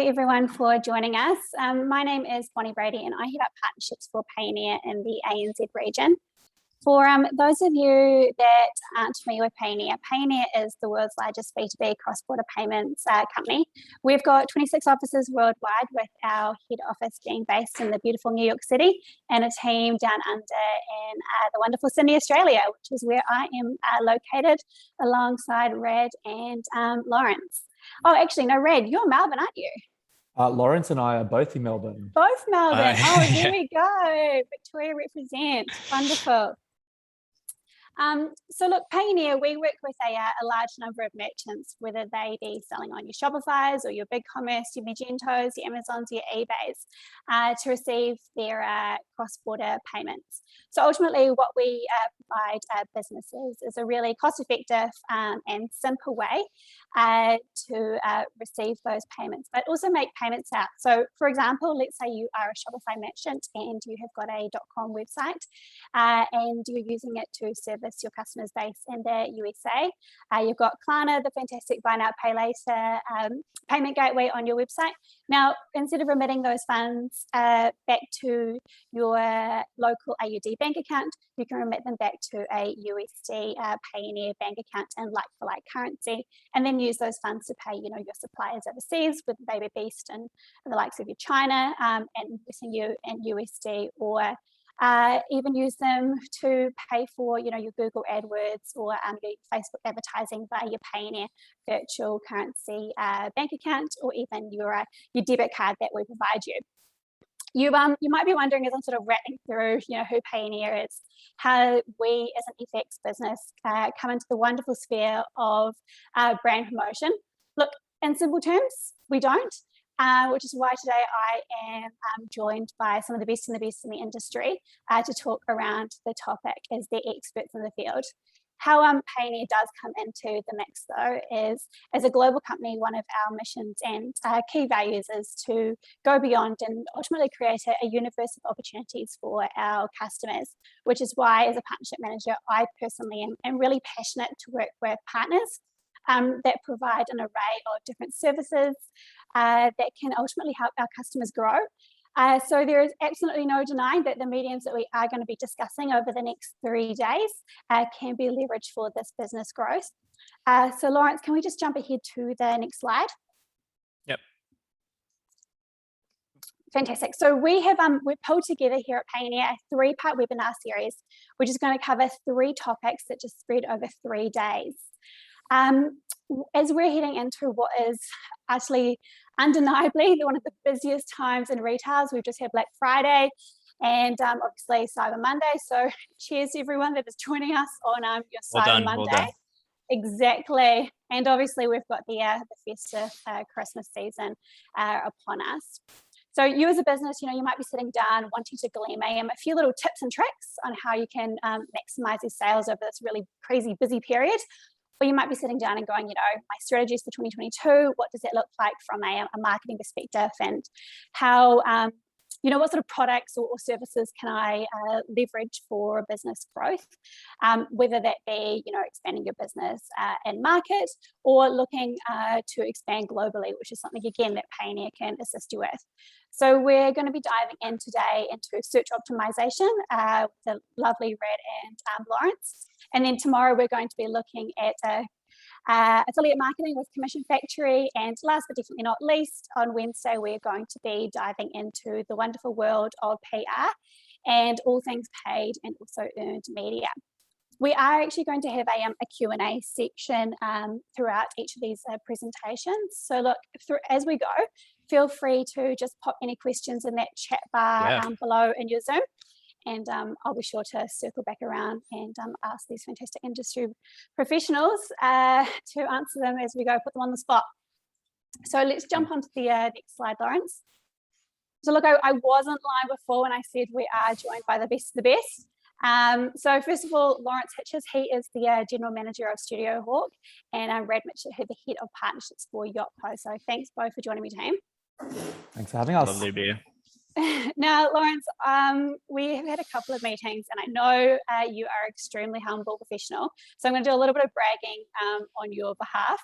everyone for joining us. My name is Bonnie Brady and I head up partnerships for Payoneer in the ANZ region. For those of you that aren't familiar with Payoneer, Payoneer is the world's largest B2B cross-border payments company. We've got 26 offices worldwide, with our head office being based in the beautiful New York City and a team down under in the wonderful Sydney, Australia, which is where I am located alongside Rad and Lawrence. Oh, actually, no, Rad, you're Melbourne, aren't you? Lawrence and I are both in Melbourne. Both Melbourne. Oh, there we go. Victoria represent. Wonderful. So look, Payoneer, we work with a large number of merchants, whether they be selling on your Shopify's or your BigCommerce, your Magentos, your Amazons, your eBays, to receive their cross-border payments. So ultimately what we provide businesses is a really cost-effective and simple way to receive those payments, but also make payments out. So for example, let's say you are a Shopify merchant and you have got a .com website and you're using it to service your customers based in the USA. You've got Klarna, the fantastic buy now, pay later payment gateway on your website. Now, instead of remitting those funds back to your local AUD bank account, you can remit them back to a USD Payoneer bank account in like-for-like currency, and then use those funds to pay, your suppliers overseas, whether they be based in the likes of your China and investing you in USD, or even use them to pay for, your Google AdWords or your Facebook advertising via your Payoneer virtual currency bank account, or even your debit card that we provide you. You might be wondering, as I'm sort of rattling through, who Payoneer is, how we as an FX business come into the wonderful sphere of brand promotion. Look, in simple terms, we don't. Which is why today I am joined by some of the best in the industry to talk around the topic as the experts in the field. How Payoneer does come into the mix, though, is as a global company, one of our missions and key values is to go beyond and ultimately create a universe of opportunities for our customers, which is why as a partnership manager, I personally am really passionate to work with partners that provide an array of different services that can ultimately help our customers grow. So there is absolutely no denying that the mediums that we are going to be discussing over the next 3 days can be leveraged for this business growth. So Lawrence, can we just jump ahead to the next slide? Yep. Fantastic. So we've pulled together here at Payoneer a 3-part webinar series, which is going to cover 3 topics that just spread over 3 days. As we're heading into what is actually undeniably one of the busiest times in retails, we've just had Black Friday and obviously Cyber Monday. So cheers to everyone that is joining us on your Cyber Monday. Well done. Exactly. And obviously we've got the festive Christmas season upon us. So you as a business, you might be sitting down wanting to glean a few little tips and tricks on how you can maximize your sales over this really crazy busy period. Or you might be sitting down and going, my strategies for 2022, what does that look like from a marketing perspective, and how, what sort of products or services can I leverage for business growth, whether that be, expanding your business and market, or looking to expand globally, which is something, again, that Payoneer can assist you with. So we're going to be diving in today into search optimization with the lovely Rad and Lawrence. And then tomorrow we're going to be looking at affiliate marketing with Commission Factory. And last but definitely not least, on Wednesday, we're going to be diving into the wonderful world of PR and all things paid and also earned media. We are actually going to have a Q&A section throughout each of these presentations. So look, as we go, feel free to just pop any questions in that chat bar below in your Zoom. And I'll be sure to circle back around and ask these fantastic industry professionals to answer them as we go, put them on the spot. So let's jump onto the next slide, Lawrence. So look, I wasn't lying before when I said we are joined by the best of the best. So first of all, Lawrence Hitches, he is the General Manager of StudioHawk, and Rad Mitchell, who's the Head of Partnerships for Yotpo. So thanks both for joining me, team. Thanks for having us. Lovely to be here. Now, Lawrence, we have had a couple of meetings, and I know you are extremely humble professional. So I'm going to do a little bit of bragging on your behalf.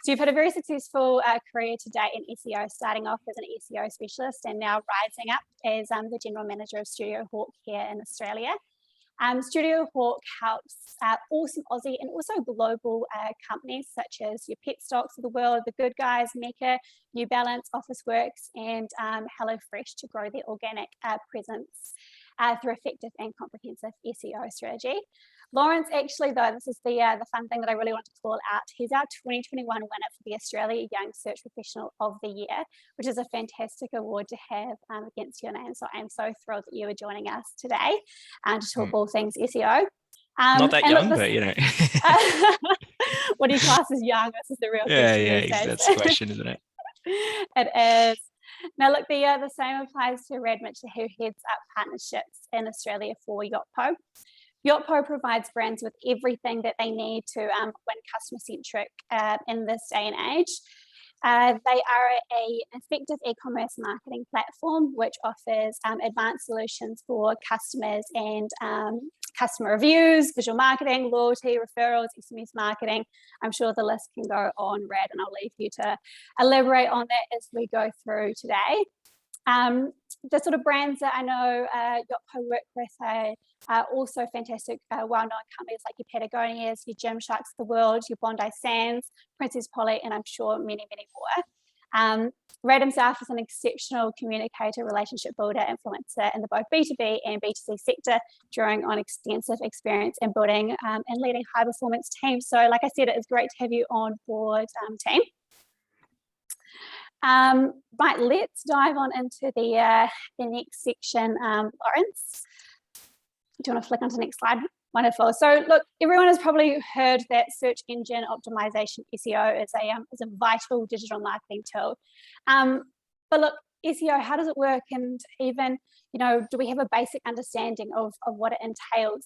So you've had a very successful career to date in SEO, starting off as an SEO specialist and now rising up as the general manager of StudioHawk here in Australia. StudioHawk helps awesome Aussie and also global companies such as your Pet Stocks of the world, The Good Guys, Mecca, New Balance, Officeworks, and HelloFresh to grow their organic presence through effective and comprehensive SEO strategy. Lawrence, actually, though, this is the fun thing that I really want to call out. He's our 2021 winner for the Australia Young Search Professional of the Year, which is a fantastic award to have against your name. So I'm so thrilled that you are joining us today to talk all things SEO. Not that young, but you know. What do you class as young? This is the real question. Yeah, that's the question, isn't it? It is. Now, look, the same applies to Rad Mitchell, who heads up partnerships in Australia for Yotpo. Yotpo provides brands with everything that they need to win customer-centric in this day and age. They are an effective e-commerce marketing platform which offers advanced solutions for customers and customer reviews, visual marketing, loyalty, referrals, SMS marketing. I'm sure the list can go on, Rad, and I'll leave you to elaborate on that as we go through today. The sort of brands that I know Yotpo work with are also fantastic, well-known companies like your Patagonias, your Gymsharks of the world, your Bondi Sands, Princess Polly, and I'm sure many, many more. Rad himself is an exceptional communicator, relationship builder, influencer in the both B2B and B2C sector, drawing on extensive experience in building and leading high-performance teams. So like I said, it is great to have you on board, team. Right, let's dive on into the next section. Lawrence, do you want to flick onto the next slide? Wonderful. So look, everyone has probably heard that search engine optimization, SEO, is a vital digital marketing tool. But look, SEO, how does it work? And even, you know, do we have a basic understanding of what it entails?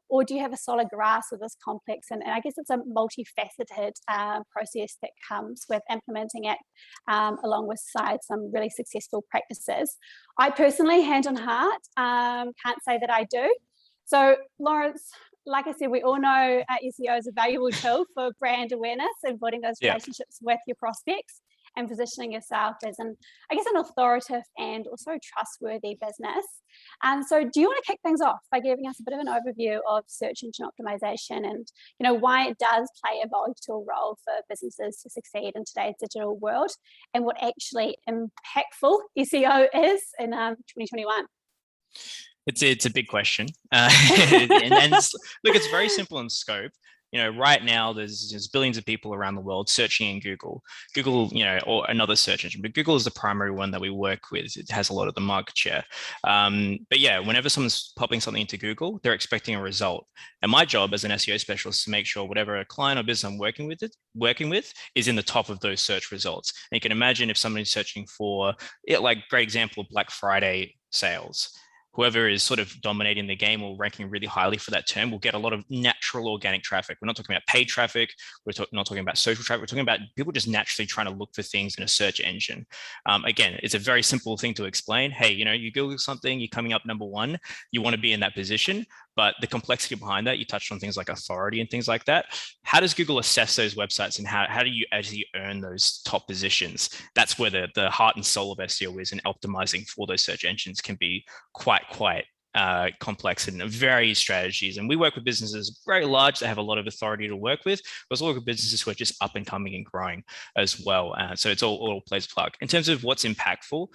Or do you have a solid grasp of this complex? And I guess it's a multifaceted process that comes with implementing it alongside some really successful practices. I personally, hand on heart, can't say that I do. So Lawrence, like I said, we all know SEO is a valuable tool for brand awareness and building those relationships with your prospects and positioning yourself as an authoritative and also trustworthy business. So do you want to kick things off by giving us a bit of an overview of search engine optimization and, you know, why it does play a vital role for businesses to succeed in today's digital world and what actually impactful SEO is in 2021? It's a big question, and look, it's very simple in scope. You know, right now there's billions of people around the world searching in Google, you know, or another search engine, but Google is the primary one that we work with. It has a lot of the market share. But yeah, whenever someone's popping something into Google, they're expecting a result. And my job as an SEO specialist is to make sure whatever a client or business I'm working with is in the top of those search results. And you can imagine if somebody's searching for, like great example, Black Friday sales. Whoever is sort of dominating the game or ranking really highly for that term will get a lot of natural organic traffic. We're not talking about paid traffic. We're not talking about social traffic. We're talking about people just naturally trying to look for things in a search engine. Again, it's a very simple thing to explain. Hey, you know, you Google something, you're coming up number one, you want to be in that position. But the complexity behind that, you touched on things like authority and things like that. How does Google assess those websites and how do you actually earn those top positions? That's where the heart and soul of SEO is, and optimizing for those search engines can be quite complex and various strategies. And we work with businesses very large that have a lot of authority to work with, but also work with businesses who are just up and coming and growing as well. So it's all plays a plug. In terms of what's impactful,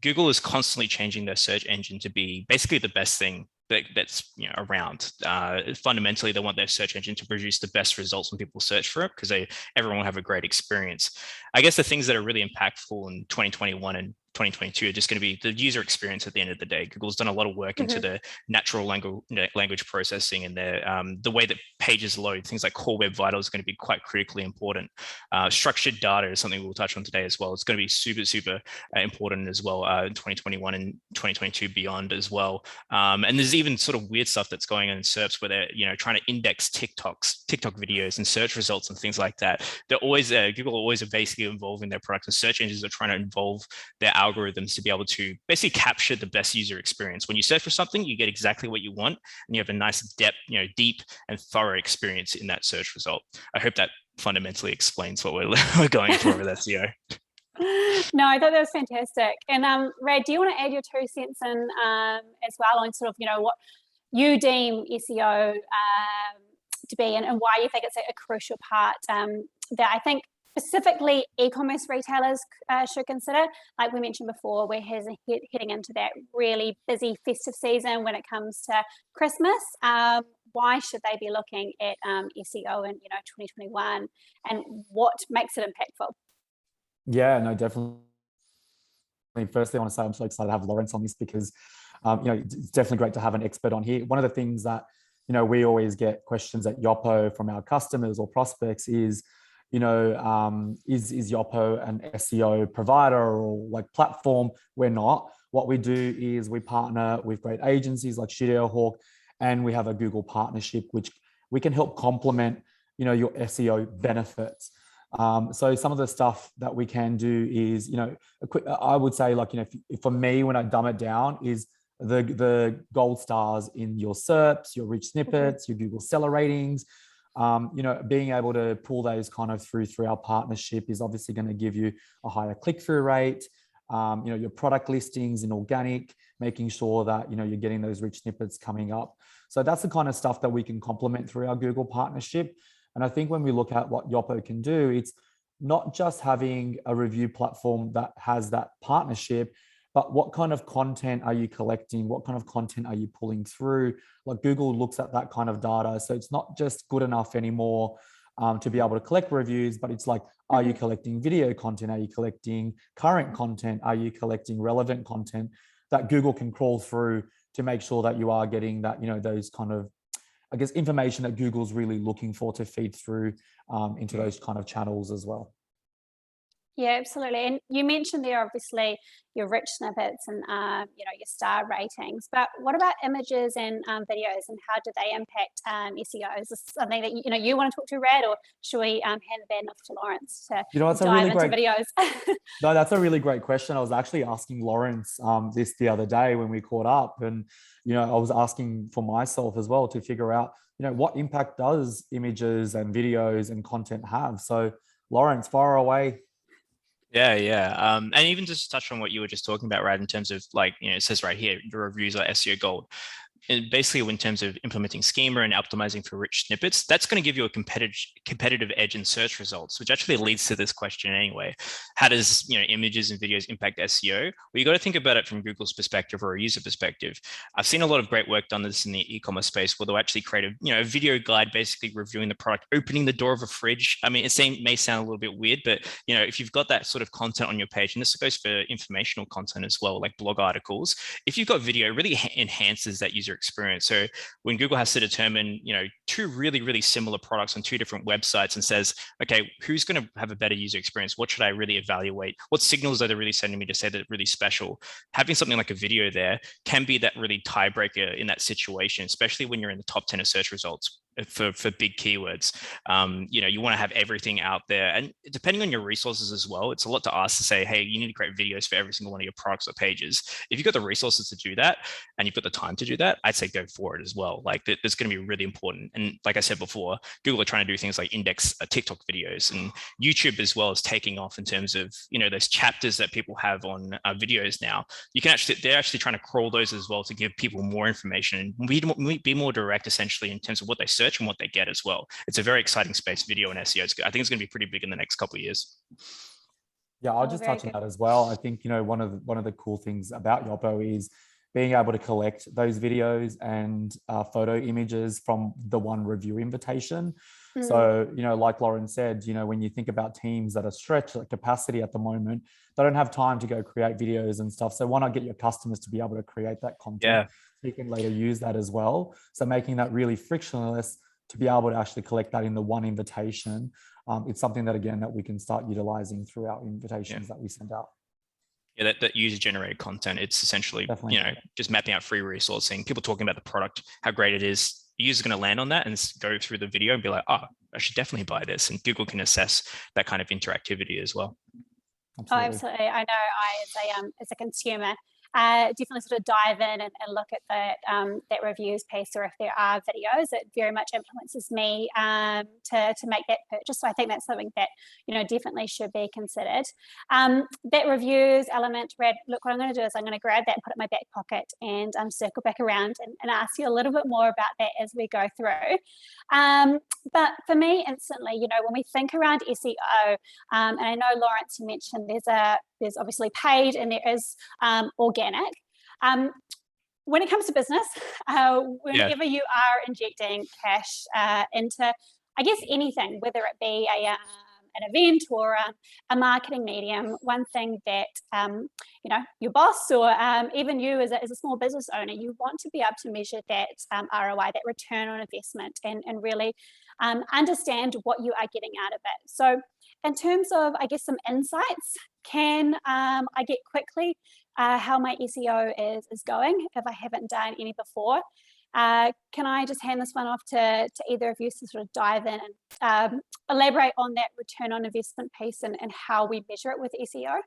Google is constantly changing their search engine to be basically the best thing that's around. Fundamentally, they want their search engine to produce the best results when people search for it, because everyone will have a great experience. I guess the things that are really impactful in 2021 and 2022 are just going to be the user experience at the end of the day. Google's done a lot of work into the natural language processing and the way that pages load. Things like Core Web Vitals is going to be quite critically important. Structured data is something we'll touch on today as well. It's going to be super important as well in 2021 and 2022 beyond as well. And there's even sort of weird stuff that's going on in SERPs where they're trying to index TikTok videos and search results and things like that. They're always Google always are basically involving their product, and search engines are trying to involve their algorithms to be able to basically capture the best user experience. When you search for something, you get exactly what you want, and you have a nice deep and thorough experience in that search result. I hope that fundamentally explains what we're going for with SEO. No, I thought that was fantastic. And Rad, do you want to add your 2 cents in as well on sort of, what you deem SEO to be, and why you think it's a crucial part that I think specifically e-commerce retailers should consider? Like we mentioned before, we're heading into that really busy festive season when it comes to Christmas. Why should they be looking at SEO in 2021, and what makes it impactful? Yeah, no, definitely. Firstly, I want to say I'm so excited to have Lawrence on this because, it's definitely great to have an expert on here. One of the things that, we always get questions at Yotpo from our customers or prospects is, is Yotpo an SEO provider or like platform? We're not. What we do is we partner with great agencies like StudioHawk, and we have a Google partnership, which we can help complement, your SEO benefits. So some of the stuff that we can do is, I would say, like, for me, when I dumb it down, is the gold stars in your SERPs, your rich snippets, your Google seller ratings. Being able to pull those kind of through our partnership is obviously going to give you a higher click-through rate. Your product listings in organic, making sure that, you're getting those rich snippets coming up. So that's the kind of stuff that we can complement through our Google partnership. And I think when we look at what Yotpo can do, it's not just having a review platform that has that partnership, but what kind of content are you collecting? What kind of content are you pulling through? Like Google looks at that kind of data. So it's not just good enough anymore to be able to collect reviews, but it's like, are you collecting video content? Are you collecting current content? Are you collecting relevant content that Google can crawl through to make sure that you are getting that, those kind of, I guess, information that Google's really looking for to feed through into those kind of channels as well. Yeah, absolutely. And you mentioned there, obviously, your rich snippets and, your star ratings. But what about images and videos, and how do they impact SEO? Is this something that, you want to talk to, Rad, or should we hand that off to Lawrence to dive into videos? No, that's a really great question. I was actually asking Lawrence this the other day when we caught up. And, I was asking for myself as well to figure out, what impact does images and videos and content have? So, Lawrence, far away. Yeah. And even just to touch on what you were just talking about, right, in terms of like, it says right here, your reviews are SEO gold. And basically, in terms of implementing schema and optimizing for rich snippets, that's going to give you a competitive edge in search results, which actually leads to this question anyway. How does images and videos impact SEO? Well, you got to think about it from Google's perspective or a user perspective. I've seen a lot of great work done this in the e-commerce space, where they'll actually create a video guide, basically reviewing the product, opening the door of a fridge. I mean, it may sound a little bit weird, but if you've got that sort of content on your page, and this goes for informational content as well, like blog articles, if you've got video, it really enhances that user experience. So when Google has to determine, 2 really, really similar products on 2 different websites and says, okay, who's going to have a better user experience? What should I really evaluate? What signals are they really sending me to say that it's really special? Having something like a video there can be that really tiebreaker in that situation, especially when you're in the top 10 of search results for big keywords. You want to have everything out there, and depending on your resources as well, it's a lot to ask to say, hey, you need to create videos for every single one of your products or pages. If you've got the resources to do that and you've got the time to do that, I'd say go for it as well. Like that's going to be really important. And like I said before, Google are trying to do things like index TikTok videos, and YouTube as well is taking off in terms of those chapters that people have on videos now. They're actually trying to crawl those as well to give people more information and be more direct, essentially, in terms of what they search and what they get as well. It's a very exciting space, video and SEO. I think it's going to be pretty big in the next couple of years. Yeah, I'll just touch on that as well. I think one of the cool things about Yotpo is being able to collect those videos and photo images from the one review invitation. So, like Lauren said, when you think about teams that are stretched at capacity at the moment, they don't have time to go create videos and stuff. So why not get your customers to be able to create that content? Yeah. So you can later use that as well. So making that really frictionless to be able to actually collect that in the one invitation. It's something that, again, that we can start utilizing through our invitations that we send out. Yeah, that user-generated content, it's essentially, just mapping out free resourcing, people talking about the product, how great it is. The user's going to land on that and go through the video and be like, oh, I should definitely buy this. And Google can assess that kind of interactivity as well. Oh, Absolutely. absolutely. I know as a consumer, definitely sort of dive in and look at that reviews piece, or if there are videos, it very much influences me to make that purchase. So I think that's something that, definitely should be considered. That reviews element, Brad, look, what I'm going to do is I'm going to grab that and put it in my back pocket and circle back around and ask you a little bit more about that as we go through. But for me, instantly, when we think around SEO, and I know, Lawrence, you mentioned there's obviously paid and there is organic. When it comes to business, whenever you are injecting cash into, I guess, anything, whether it be an event or a marketing medium, one thing that your boss or even you as a small business owner, you want to be able to measure that ROI, that return on investment, and really understand what you are getting out of it. So in terms of, I guess, some insights, can I get quickly how my SEO is going if I haven't done any before? Can I just hand this one off to either of you to sort of dive in and elaborate on that return on investment piece and how we measure it with SEO?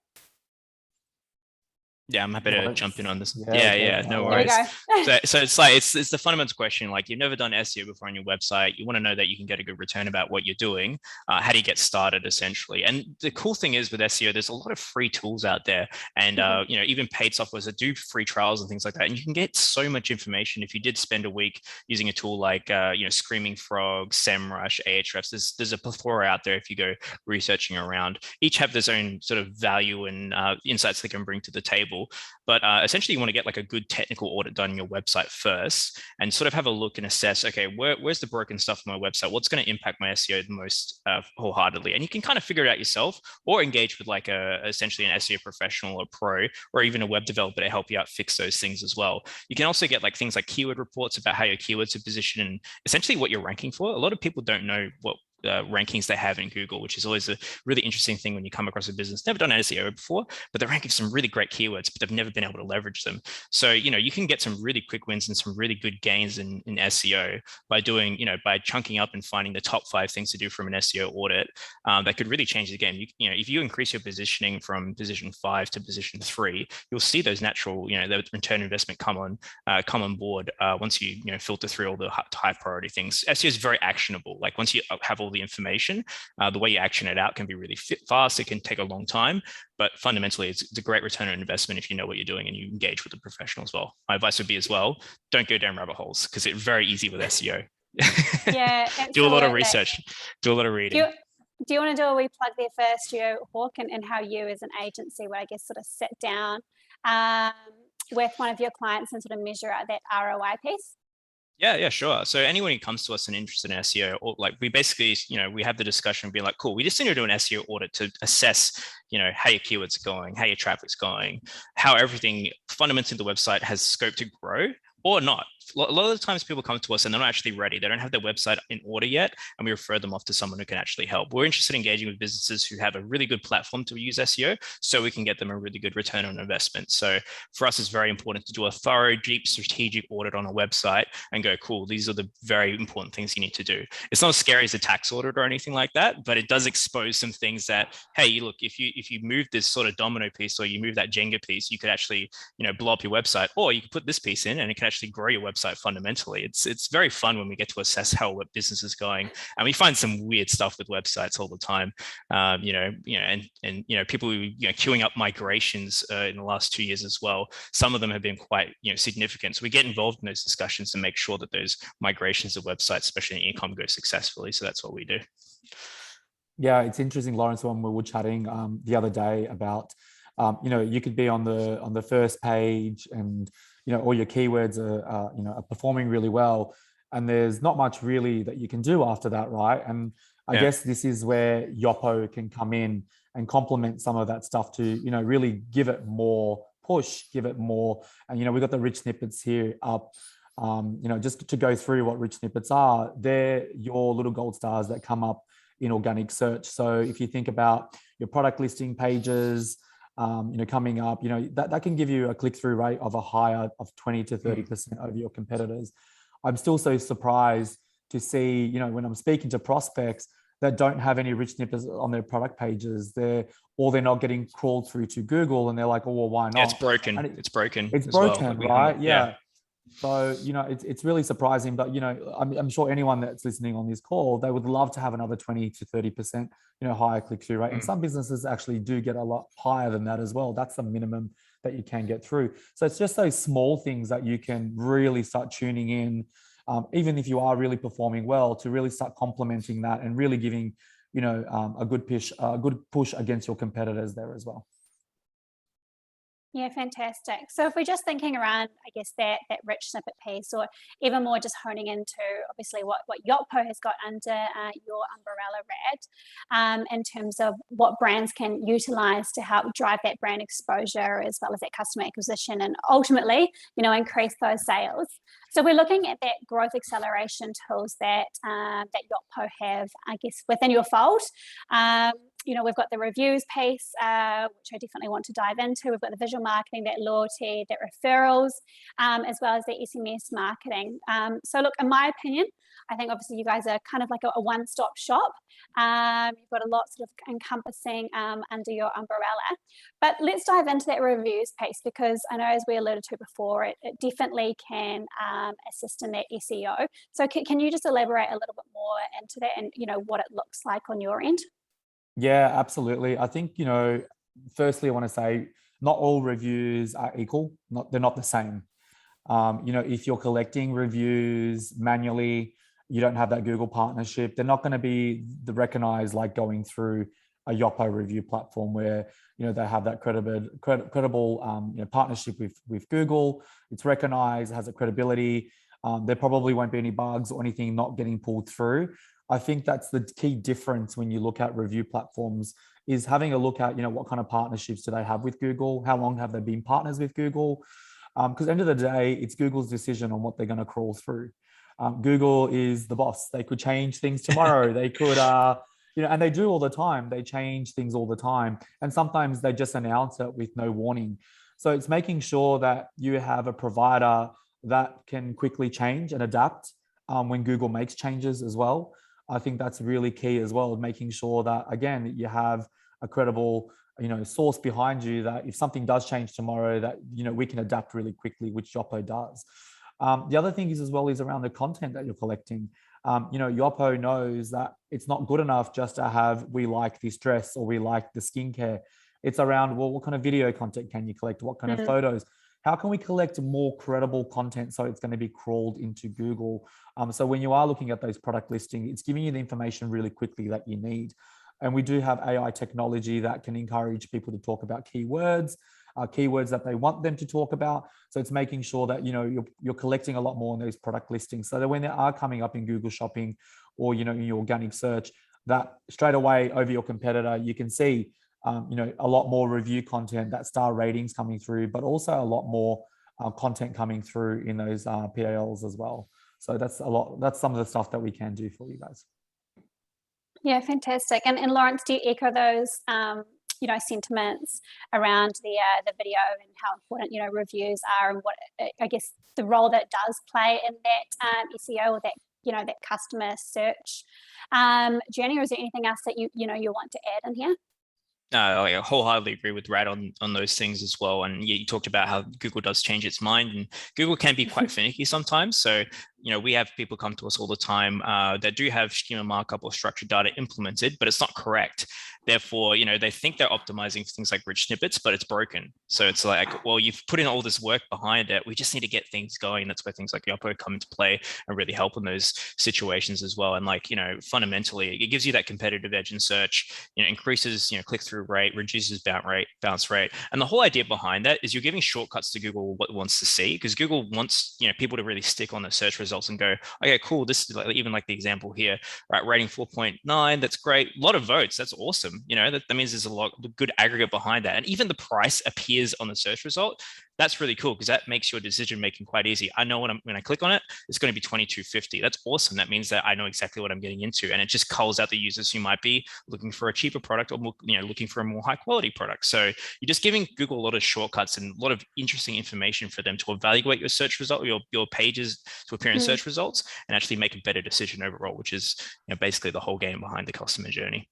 Yeah, I'm happy to jump in on this. Yeah, Yeah, no There we worries. go. So it's like it's the fundamental question. Like, you've never done SEO before on your website. You want to know that you can get a good return about what you're doing. How do you get started, essentially? And the cool thing is with SEO, there's a lot of free tools out there, and even paid softwares that do free trials and things like that. And you can get so much information if you did spend a week using a tool like Screaming Frog, SEMrush, Ahrefs. There's a plethora out there if you go researching around. Each have their own sort of value and insights they can bring to the table. But essentially, you want to get like a good technical audit done on your website first and sort of have a look and assess, okay, where's the broken stuff on my website? What's going to impact my SEO the most wholeheartedly? And you can kind of figure it out yourself, or engage with like essentially an SEO professional or pro, or even a web developer to help you out fix those things as well. You can also get like things like keyword reports about how your keywords are positioned and essentially what you're ranking for. A lot of people don't know what rankings they have in Google, which is always a really interesting thing when you come across a business never done SEO before, but they're ranking some really great keywords, but they've never been able to leverage them. So you can get some really quick wins and some really good gains in SEO by doing by chunking up and finding the top 5 things to do from an SEO audit that could really change the game. If you increase your positioning from position 5 to position 3, you'll see those natural the return investment come on board once you filter through all the high priority things. SEO is very actionable. Like, once you have all the information, the way you action it out can be really fast. It can take a long time, but fundamentally it's a great return on investment if you know what you're doing and you engage with a professional as well. My advice would be as well, don't go down rabbit holes, because it's very easy with SEO. Yeah, do a lot of research, do a lot of reading. Do you want to do a wee plug there first, StudioHawk, and how you as an agency would, I guess, sort of sit down with one of your clients and sort of measure out that ROI piece? Yeah, sure. So anyone who comes to us and interested in SEO, or like, we basically, we have the discussion, being like, cool, we just need to do an SEO audit to assess, how your keywords are going, how your traffic's going, how everything fundamentally the website has scope to grow or not. A lot of the times people come to us and they're not actually ready. They don't have their website in order yet, and we refer them off to someone who can actually help. We're interested in engaging with businesses who have a really good platform to use SEO, so we can get them a really good return on investment. So for us, it's very important to do a thorough, deep, strategic audit on a website and go, cool, these are the very important things you need to do. It's not as scary as a tax audit or anything like that, but it does expose some things that, hey, look, if you move this sort of domino piece, or you move that Jenga piece, you could actually, blow up your website, or you can put this piece in and it can actually grow your website fundamentally. It's very fun when we get to assess how a business is going, and we find some weird stuff with websites all the time. And people queuing up migrations in the last 2 years as well. Some of them have been quite significant. So we get involved in those discussions to make sure that those migrations of websites, especially in e-com, go successfully. So that's what we do. Yeah, it's interesting, Lawrence, when we were chatting the other day about you could be on the first page and all your keywords are performing really well, and there's not much really that you can do after that, right? And I guess this is where Yotpo can come in and complement some of that stuff to really give it more push, give it more. And we've got the rich snippets here up. Just to go through what rich snippets are, they're your little gold stars that come up in organic search. So if you think about your product listing pages, coming up, that can give you a click-through rate of a higher of 20 to 30% over your competitors. I'm still so surprised to see, when I'm speaking to prospects, that don't have any rich snippets on their product pages. They're not getting crawled through to Google, and they're like, oh, well, why not? Yeah, it's broken. It's broken. It's as well. broken, Like right? Yeah. So, it's really surprising, but, I'm sure anyone that's listening on this call, they would love to have another 20 to 30%, higher click-through rate. And some businesses actually do get a lot higher than that as well. That's the minimum that you can get through. So it's just those small things that you can really start tuning in, even if you are really performing well, to really start complementing that and really giving, a good push against your competitors there as well. Yeah, fantastic. So if we're just thinking around, I guess, that rich snippet piece, or even more just honing into obviously what Yotpo has got under your umbrella, Rad, in terms of what brands can utilize to help drive that brand exposure as well as that customer acquisition, and ultimately, increase those sales. So we're looking at that growth acceleration tools that Yotpo have, I guess, within your fold. We've got the reviews piece, which I definitely want to dive into. We've got the visual marketing, that loyalty, that referrals, as well as the SMS marketing. So look, in my opinion, I think obviously you guys are kind of like a one-stop shop. You've got a lot sort of encompassing under your umbrella. But let's dive into that reviews piece, because I know, as we alluded to before, it definitely can assist in that SEO. So can you just elaborate a little bit more into that and, what it looks like on your end? Yeah, absolutely. I think, firstly, I want to say not all reviews are equal. They're not the same. If you're collecting reviews manually, you don't have that Google partnership, they're not going to be recognized like going through a Yotpo review platform where, they have that credible partnership with Google. It's recognized, has a credibility. There probably won't be any bugs or anything not getting pulled through. I think that's the key difference when you look at review platforms, is having a look at, what kind of partnerships do they have with Google? How long have they been partners with Google? Because at the end of the day, it's Google's decision on what they're going to crawl through. Google is the boss. They could change things tomorrow. They could, and they do all the time. They change things all the time. And sometimes they just announce it with no warning. So it's making sure that you have a provider that can quickly change and adapt when Google makes changes as well. I think that's really key as well, making sure that, again, you have a credible, source behind you, that if something does change tomorrow, that, we can adapt really quickly, which Yotpo does. The other thing is around the content that you're collecting. Yotpo knows that it's not good enough just to have, we like this dress or we like the skincare. It's around, well, what kind of video content can you collect? What kind of photos? How can we collect more credible content so it's going to be crawled into Google? So when you are looking at those product listings, it's giving you the information really quickly that you need. And we do have AI technology that can encourage people to talk about keywords that they want them to talk about. So it's making sure that, you're collecting a lot more on those product listings, so that when they are coming up in Google Shopping or, in your organic search, that straight away over your competitor, you can see a lot more review content, that star ratings coming through, but also a lot more content coming through in those PALs as well. So that's some of the stuff that we can do for you guys. Yeah, fantastic. And Lawrence, do you echo those, sentiments around the video and how important, reviews are, and what, I guess, the role that it does play in that SEO, or that, that customer search journey? Or is there anything else that you want to add in here? No, I wholeheartedly agree with Rad on those things as well. And you talked about how Google does change its mind, and Google can be quite finicky sometimes. So, we have people come to us all the time that do have schema markup or structured data implemented, but it's not correct. Therefore, they think they're optimizing for things like rich snippets, but it's broken. So it's like, well, you've put in all this work behind it. We just need to get things going. That's where things like Yotpo come into play and really help in those situations as well. And fundamentally, it gives you that competitive edge in search, increases, click-through rate, reduces bounce rate. And the whole idea behind that is you're giving shortcuts to Google what it wants to see, because Google wants, people to really stick on the search results and go, okay, cool. This is even like the example here, right? Rating 4.9. That's great. A lot of votes. That's awesome. That means there's a lot of good aggregate behind that. And even the price appears on the search result. that's really cool because that makes your decision making quite easy. I know when I click on it, it's going to be $22.50. That's awesome. That means that I know exactly what I'm getting into, and it just culls out the users who might be looking for a cheaper product or more, looking for a more high quality product. So you're just giving Google a lot of shortcuts and a lot of interesting information for them to evaluate your search result, your pages to appear in search results, and actually make a better decision overall, which is basically the whole game behind the customer journey.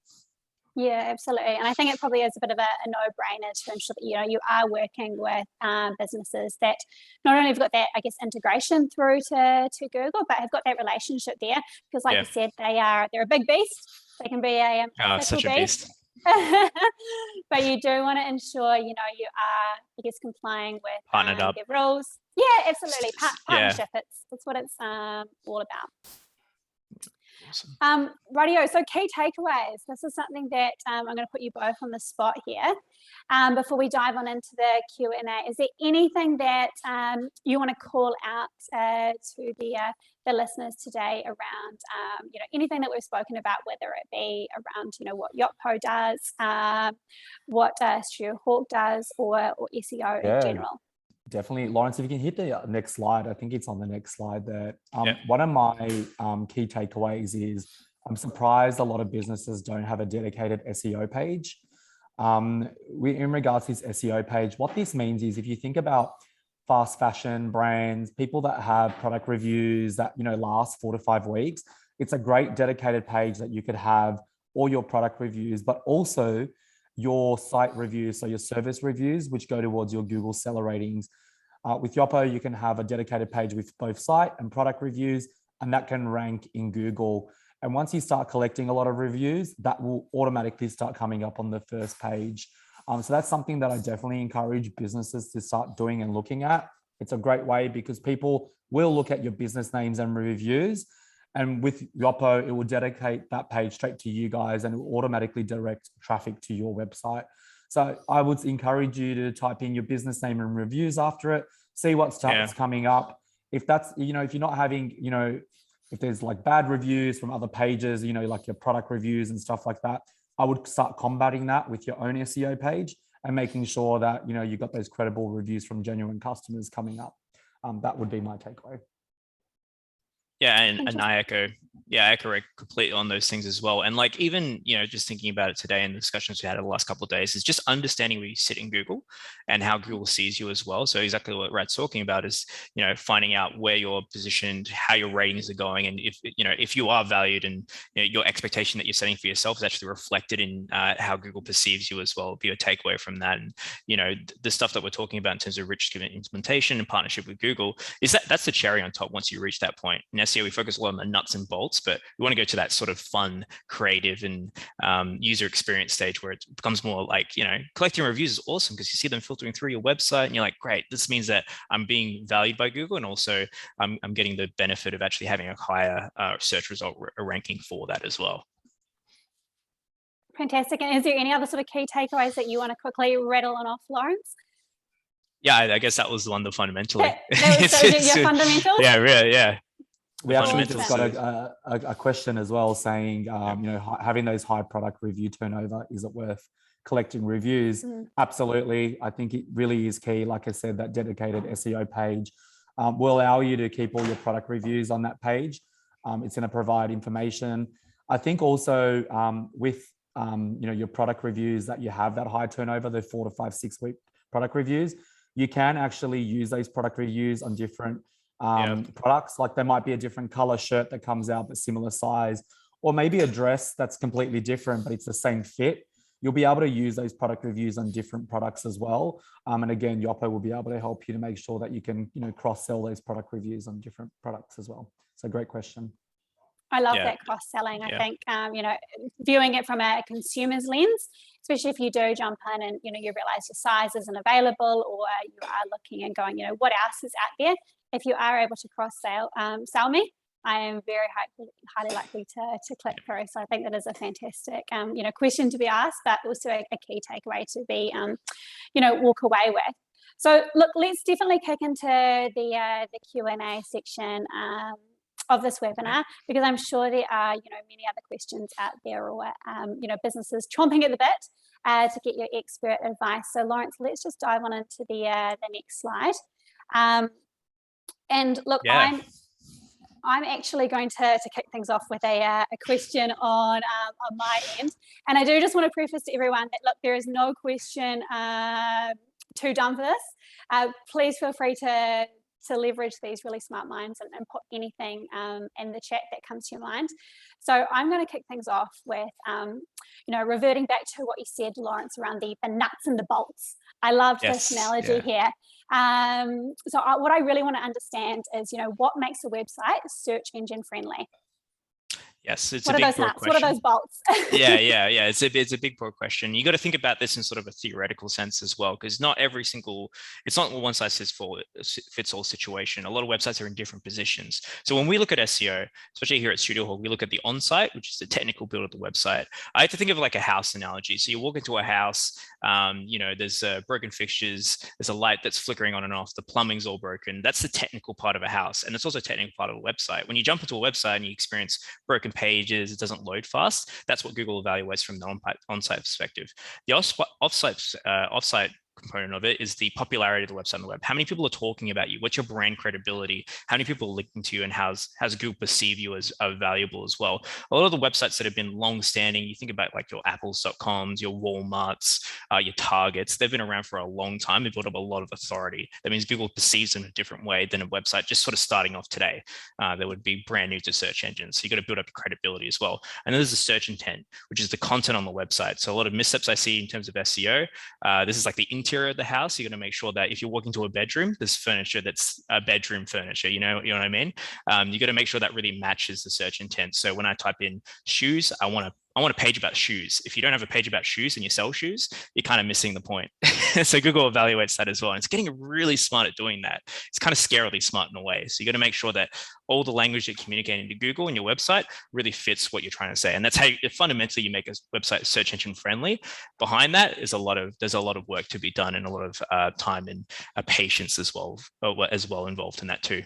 Yeah, absolutely. And I think it probably is a bit of a no-brainer to ensure that, you are working with businesses that not only have got that, I guess, integration through to Google, but have got that relationship there. Because like you said, they're a big beast. They can be a such a beast. But you do want to ensure, you are, I guess, complying with partnered up their rules. Yeah, absolutely. Partnership, it's what it's all about. Awesome. Radio, so key takeaways. This is something that I'm going to put you both on the spot here. Before we dive on into the Q&A, is there anything that you want to call out to the listeners today around, anything that we've spoken about, whether it be around, what Yotpo does, what StudioHawk does, or SEO in general? Definitely. Lawrence, if you can hit the next slide, I think it's on the next slide there. One of my key takeaways is I'm surprised a lot of businesses don't have a dedicated SEO page. In regards to this SEO page, what this means is if you think about fast fashion brands, people that have product reviews that, last 4 to 5 weeks, it's a great dedicated page that you could have all your product reviews, but also your site reviews, so your service reviews, which go towards your Google seller ratings. With Yotpo, you can have a dedicated page with both site and product reviews, and that can rank in Google. And once you start collecting a lot of reviews, that will automatically start coming up on the first page. So that's something that I definitely encourage businesses to start doing and looking at. It's a great way because people will look at your business names and reviews. And with Yotpo, it will dedicate that page straight to you guys and it will automatically direct traffic to your website. So I would encourage you to type in your business name and reviews after it, see what's coming up. If that's, if you're not having, if there's like bad reviews from other pages, like your product reviews and stuff like that, I would start combating that with your own SEO page and making sure that, you've got those credible reviews from genuine customers coming up. That would be my takeaway. Yeah, and I echo completely on those things as well. And like even, just thinking about it today and the discussions we had over the last couple of days is just understanding where you sit in Google and how Google sees you as well. So exactly what Rad's talking about is, finding out where you're positioned, how your ratings are going, and if you are valued and your expectation that you're setting for yourself is actually reflected in how Google perceives you as well. Be a takeaway from that. And the stuff that we're talking about in terms of rich implementation and partnership with Google is that's the cherry on top once you reach that point. Now, SEO, we focus a lot on the nuts and bolts, but we want to go to that sort of fun, creative, and user experience stage where it becomes more like, collecting reviews is awesome because you see them filtering through your website and you're like, great, this means that I'm being valued by Google and also I'm getting the benefit of actually having a higher search result ranking for that as well. Fantastic. And is there any other sort of key takeaways that you want to quickly rattle on off, Lawrence? Yeah, I guess that was the one that fundamentally. Your fundamentals? Yeah, really, yeah. We actually just got a question as well saying, having those high product review turnover, is it worth collecting reviews? Absolutely. I think it really is key. Like I said, that dedicated SEO page will allow you to keep all your product reviews on that page. It's going to provide information. I think also with your product reviews that you have that high turnover, the 4 to 5, 6 week product reviews, you can actually use those product reviews on different products. Like there might be a different color shirt that comes out but similar size, or maybe a dress that's completely different but it's the same fit. You'll be able to use those product reviews on different products as well. And again, Yotpo will be able to help you to make sure that you can cross-sell those product reviews on different products as well. So great question. I love that cross-selling. I think, viewing it from a consumer's lens, especially if you do jump in and, you realize your size isn't available or you are looking and going, what else is out there? If you are able to cross-sell me, I am very highly likely to click through. So I think that is a fantastic, question to be asked, but also a key takeaway to be, walk away with. So look, let's definitely kick into the Q&A section. of this webinar, because I'm sure there are, many other questions out there, or, businesses chomping at the bit to get your expert advice. So Lawrence, let's just dive on into the next slide. And look, Yeah. I'm actually going to kick things off with a question on my end. And I do just want to preface to everyone that, look, there is no question too dumb for this. Please feel free to leverage these really smart minds and put anything in the chat that comes to your mind. So I'm going to kick things off with, reverting back to what you said, Lawrence, around the nuts and the bolts. I love this analogy here. So what I really want to understand is, what makes a website search engine friendly? Yes, it's what a big are those broad nuts? question. What are those bolts? Yeah. It's a big broad question. You got to think about this in sort of a theoretical sense as well, because not every single, it's not one size fits all situation. A lot of websites are in different positions. So when we look at SEO, especially here at StudioHawk, we look at the on-site, which is the technical build of the website. I like to think of it like a house analogy. So you walk into a house, there's broken fixtures, there's a light that's flickering on and off, the plumbing's all broken. That's the technical part of a house, and it's also a technical part of a website. When you jump into a website and you experience broken pages, it doesn't load fast. That's what Google evaluates from the on-site perspective. The off-site component of it is the popularity of the website on the web. How many people are talking about you? What's your brand credibility? How many people are linking to you, and how's Google perceive you as valuable as well? A lot of the websites that have been long-standing, you think about like your Apples.coms, your Walmarts, your Targets, they've been around for a long time. They've built up a lot of authority. That means Google perceives them in a different way than a website just sort of starting off today. That would be brand new to search engines. So you got to build up credibility as well. And then there's the search intent, which is the content on the website. So a lot of missteps I see in terms of SEO, this is like the interior of the house. You're going to make sure that if you're walking to a bedroom, there's furniture that's bedroom furniture. You know what I mean? You got to make sure that really matches the search intent. So when I type in shoes, I want a page about shoes. If you don't have a page about shoes and you sell shoes, you're kind of missing the point. So Google evaluates that as well. And it's getting really smart at doing that. It's kind of scarily smart in a way. So you got to make sure that all the language you're communicating to Google and your website really fits what you're trying to say. And that's how fundamentally you make a website search engine friendly. Behind that is there's a lot of work to be done, and a lot of time and patience as well involved in that too.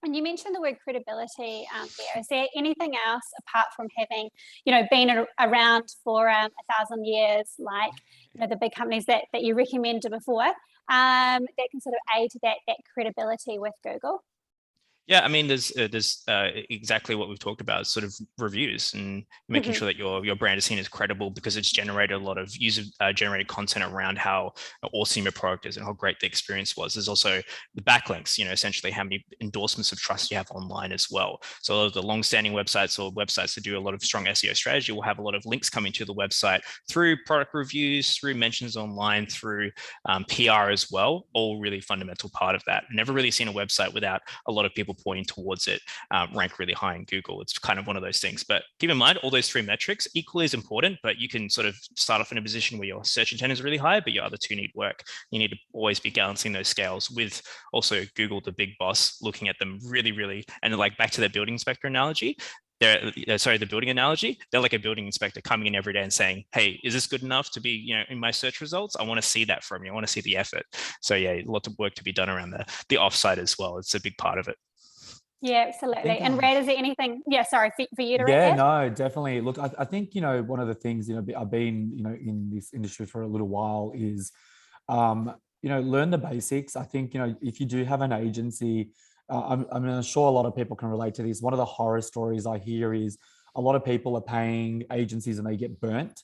And you mentioned the word credibility there. Is there anything else apart from having, been around for 1,000 years, like the big companies that you recommended before, that can sort of aid that credibility with Google? Yeah, I mean, there's exactly what we've talked about, sort of reviews and making sure that your brand is seen as credible, because it's generated a lot of user generated content around how awesome your product is and how great the experience was. There's also the backlinks, essentially how many endorsements of trust you have online as well. So a lot of the long-standing websites or websites that do a lot of strong SEO strategy will have a lot of links coming to the website through product reviews, through mentions online, through PR as well, all really fundamental part of that. I've never really seen a website without a lot of people pointing towards it rank really high in Google. It's kind of one of those things. But keep in mind, all those three metrics equally as important, but you can sort of start off in a position where your search intent is really high, but your other two need work. You need to always be balancing those scales with also Google, the big boss, looking at them really, really, and like back to the building inspector analogy, the building analogy, they're like a building inspector coming in every day and saying, hey, is this good enough to be, in my search results? I want to see that from you. I want to see the effort. So yeah, lots of work to be done around the offsite as well. It's a big part of it. Yeah, absolutely. And Rad, is there anything, for you to read? Yeah, no, definitely. Look, I think, one of the things, I've been, in this industry for a little while is, learn the basics. I think, if you do have an agency, I'm sure a lot of people can relate to this. One of the horror stories I hear is a lot of people are paying agencies and they get burnt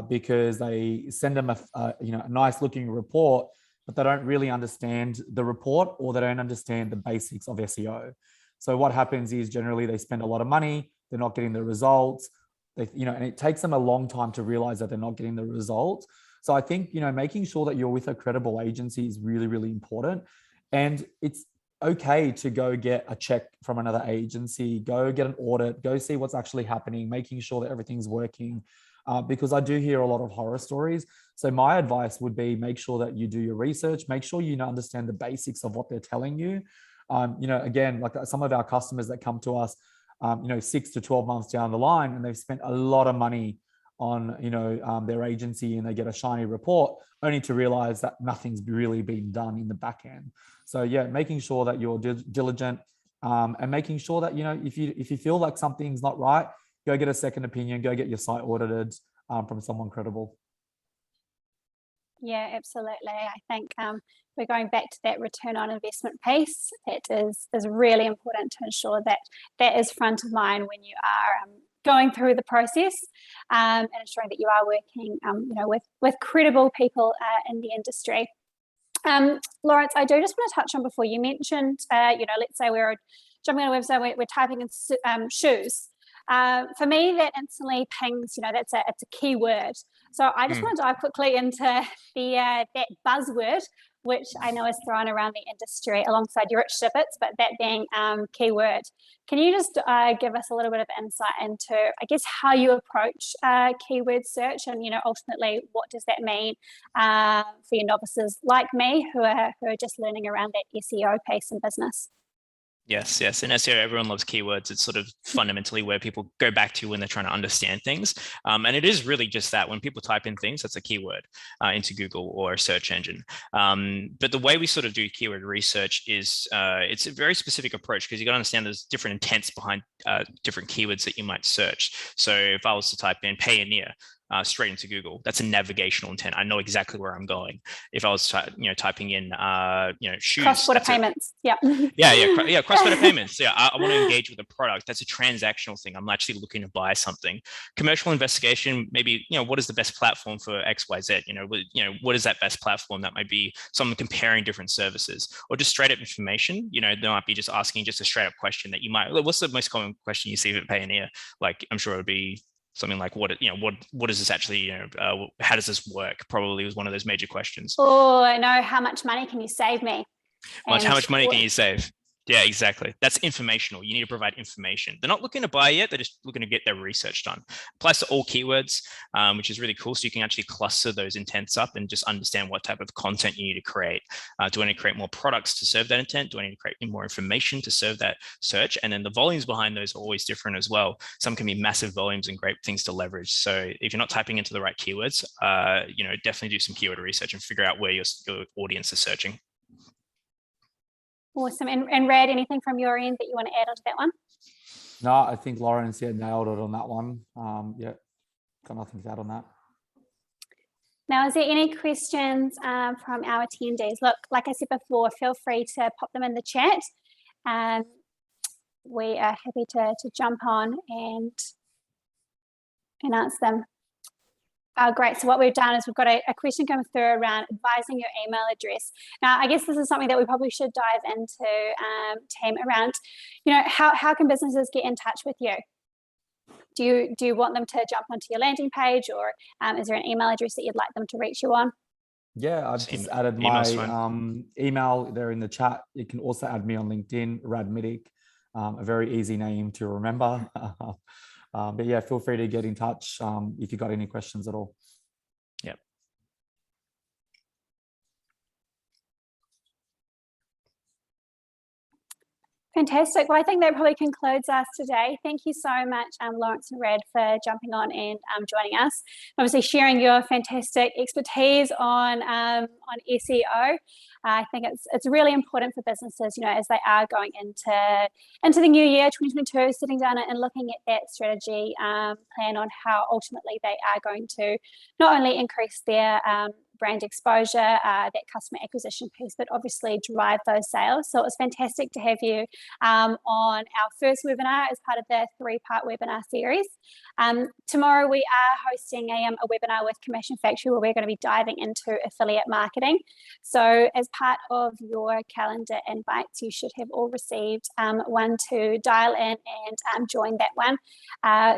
because they send them a nice looking report, but they don't really understand the report, or they don't understand the basics of SEO. So what happens is generally they spend a lot of money, they're not getting the results, and it takes them a long time to realize that they're not getting the results. So I think, making sure that you're with a credible agency is really, really important. And it's okay to go get a check from another agency, go get an audit, go see what's actually happening, making sure that everything's working. Because I do hear a lot of horror stories. So my advice would be, make sure that you do your research, make sure you understand the basics of what they're telling you. Again, like some of our customers that come to us, 6 to 12 months down the line, and they've spent a lot of money on, their agency, and they get a shiny report only to realize that nothing's really been done in the back end. So yeah, making sure that you're diligent, and making sure that, if you feel like something's not right, go get a second opinion, go get your site audited from someone credible. Yeah, absolutely. I think we're going back to that return on investment piece. It is really important to ensure that that is front of mind when you are going through the process, and ensuring that you are working, with credible people in the industry. Lawrence, I do just want to touch on, before you mentioned, let's say we're jumping on a website, we're typing in shoes. For me, that instantly pings, it's a keyword. So I just want to dive quickly into that buzzword, which I know is thrown around the industry alongside your rich snippets, but that being keyword. Can you just give us a little bit of insight into, I guess, how you approach keyword search, and ultimately what does that mean for your novices like me who are just learning around that SEO piece in business? Yes. In SEO, everyone loves keywords. It's sort of fundamentally where people go back to when they're trying to understand things. And it is really just that. When people type in things, that's a keyword into Google or a search engine. But the way we sort of do keyword research is it's a very specific approach, because you got to understand there's different intents behind different keywords that you might search. So if I was to type in Payoneer, straight into Google, that's a navigational intent. I know exactly where I'm going. If I was typing in shoes, cross-border payments, cross-border payments. I want to engage with a product. That's a transactional thing. I'm actually looking to buy something. Commercial investigation, maybe what is the best platform for XYZ? What is that best platform? That might be someone comparing different services, or just straight up information. They might be just asking just a straight up question that you might. What's the most common question you see at Payoneer? Like, I'm sure it would be something like, what is this actually, how does this work? Probably was one of those major questions. Oh, I know. How much money can you save me? How much money can you save? Yeah, exactly. That's informational. You need to provide information. They're not looking to buy yet. They're just looking to get their research done. Applies to all keywords, which is really cool. So you can actually cluster those intents up and just understand what type of content you need to create. Do I need to create more products to serve that intent? Do I need to create more information to serve that search? And then the volumes behind those are always different as well. Some can be massive volumes and great things to leverage. So if you're not typing into the right keywords, definitely do some keyword research and figure out where your audience is searching. Awesome. And Rad, anything from your end that you want to add onto that one? No, I think Lawrence nailed it on that one. Got nothing to add on that. Now, is there any questions from our attendees? Look, like I said before, feel free to pop them in the chat. We are happy to jump on and answer them. Oh, great. So what we've done is we've got a question coming through around advising your email address. Now, I guess this is something that we probably should dive into, team, around, how can businesses get in touch with you? Do you want them to jump onto your landing page, or is there an email address that you'd like them to reach you on? Yeah, I've just added my email there in the chat. You can also add me on LinkedIn, Radmitic, a very easy name to remember. But yeah, feel free to get in touch if you've got any questions at all. Yep. Fantastic. Well, I think that probably concludes us today. Thank you so much, Lawrence and Rad, for jumping on and joining us. Obviously, sharing your fantastic expertise on SEO. I think it's really important for businesses, as they are going into the new year, 2022, sitting down and looking at that strategy plan on how ultimately they are going to not only increase their brand exposure, that customer acquisition piece, but obviously drive those sales. So it was fantastic to have you on our first webinar as part of the 3-part webinar series. Tomorrow we are hosting a webinar with Commission Factory, where we're going to be diving into affiliate marketing. So as part of your calendar invites, you should have all received one to dial in and join that one.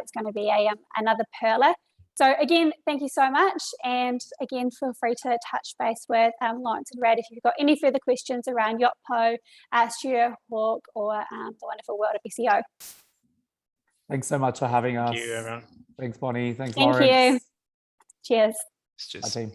It's going to be another perler. So again, thank you so much. And again, feel free to touch base with Lawrence and Rad if you've got any further questions around Yotpo, StudioHawk, or the wonderful world of SEO. Thanks so much for having us. Thank you, everyone. Thanks, Bonnie. Thanks, Thank Lawrence. you. Cheers. It's just, Bye, team.